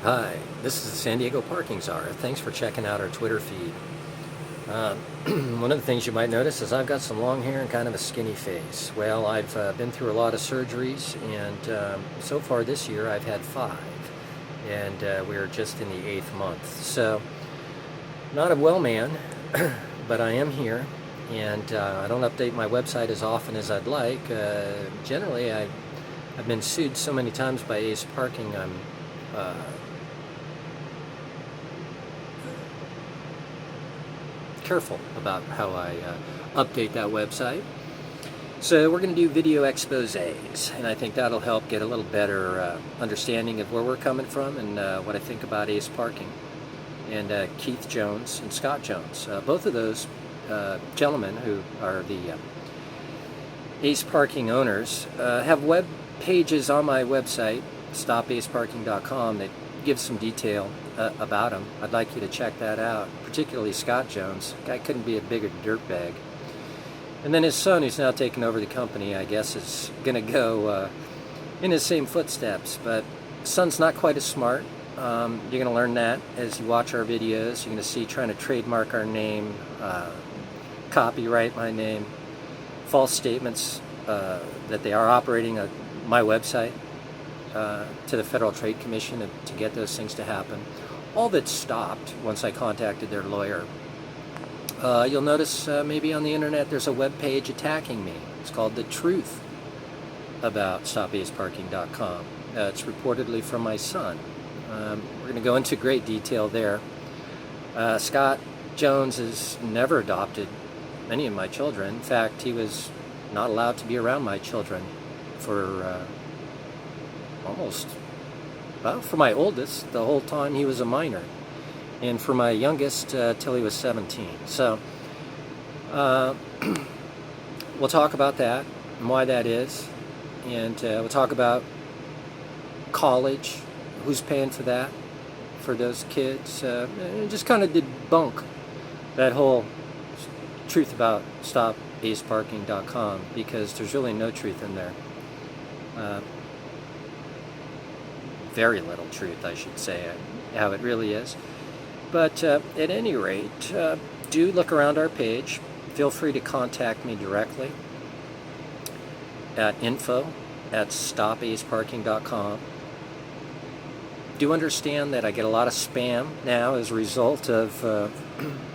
Hi, this is the San Diego Parking Czar. Thanks for checking out our Twitter feed. One of the things you might notice is I've got some long hair and kind of a skinny face. Well, I've been through a lot of surgeries, and so far this year I've had 5, and we're just in the 8th month. So, not a well man, but I am here, and I don't update my website as often as I'd like. Generally, I've been sued so many times by Ace Parking, I'm careful about how I update that website. So we're going to do video exposés, and I think that'll help get a little better understanding of where we're coming from and what I think about Ace Parking and Keith Jones and Scott Jones. Both of those gentlemen, who are the Ace Parking owners, have web pages on my website, stopaceparking.com, that gives some detail about him. I'd like you to check that out, particularly Scott Jones. Guy couldn't be a bigger dirtbag. And then his son, who's now taken over the company, I guess is going to go in his same footsteps. But son's not quite as smart. You're going to learn that as you watch our videos. You're going to see trying to trademark our name, copyright my name, false statements that they are operating my website to the Federal Trade Commission to get those things to happen. All that stopped once I contacted their lawyer. You'll notice maybe on the internet there's a web page attacking me. It's called The Truth About StopAceParking.com. It's reportedly from my son. We're going to go into great detail there. Scott Jones has never adopted any of my children. In fact, he was not allowed to be around my children for for my oldest, the whole time he was a minor, and for my youngest till he was 17. So we'll talk about that and why that is, and we'll talk about college, who's paying for that for those kids, and just kind of debunk that whole truth about StopAceParking.com, because there's really no truth in there. Very little truth, I should say, how it really is. But at any rate, do look around our page. Feel free to contact me directly at info@stopaceparking.com. Do understand that I get a lot of spam now as a result of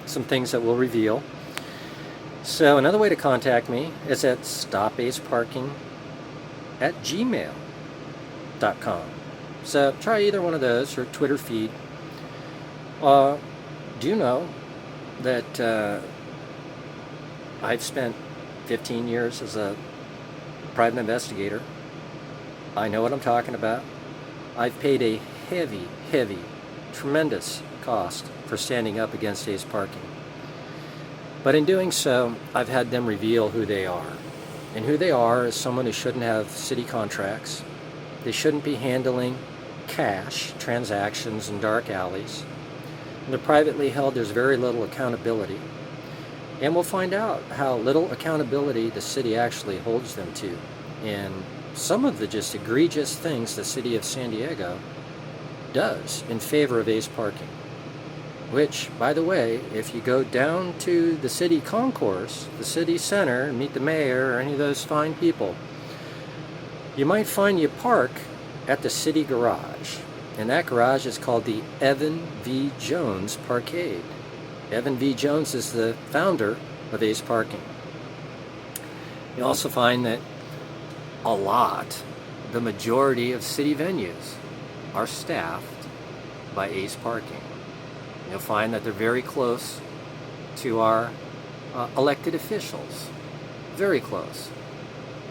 some things that we'll reveal. So another way to contact me is at stopaceparking@gmail.com. So try either one of those, or Twitter feed. Do you know that I've spent 15 years as a private investigator? I know what I'm talking about. I've paid a heavy, tremendous cost for standing up against Ace Parking. But in doing so, I've had them reveal who they are. And who they are is someone who shouldn't have city contracts. They shouldn't be handling cash transactions in dark alleys. And they're privately held. There's very little accountability. And we'll find out how little accountability the city actually holds them to. And some of the just egregious things the city of San Diego does in favor of Ace Parking. Which, by the way, if you go down to the city concourse, the city center, and meet the mayor or any of those fine people, you might find you park at the city garage, and that garage is called the Evan V. Jones Parkade. Evan V. Jones is the founder of Ace Parking. You also find that the majority of city venues are staffed by Ace Parking. You'll find that they're very close to our elected officials, very close,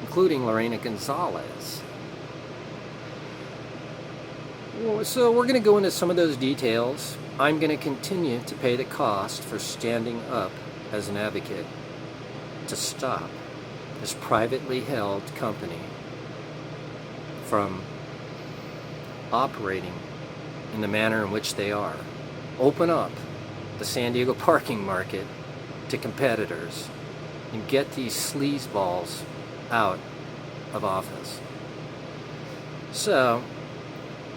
including Lorena Gonzalez. So we're going to go into some of those details. I'm going to continue to pay the cost for standing up as an advocate to stop this privately held company from operating in the manner in which they are. Open up the San Diego parking market to competitors and get these sleazeballs out of office. So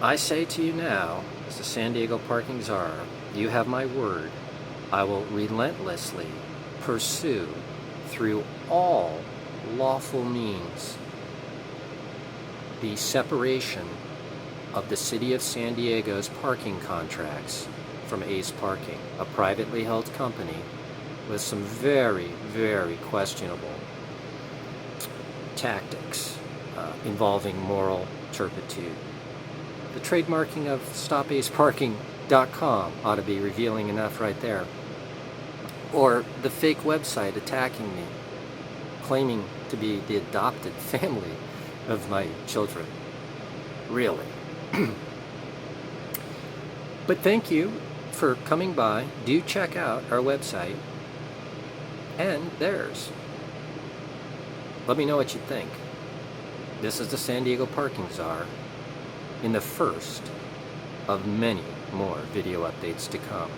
I say to you now, as the San Diego parking czar, you have my word. I will relentlessly pursue through all lawful means the separation of the City of San Diego's parking contracts from Ace Parking, a privately held company with some very, very questionable tactics involving moral turpitude. The trademarking of stopaceparking.com ought to be revealing enough right there. Or the fake website attacking me, claiming to be the adopted family of my children. Really. But thank you for coming by. Do check out our website and theirs. Let me know what you think. This is the San Diego Parking Czar in the first of many more video updates to come.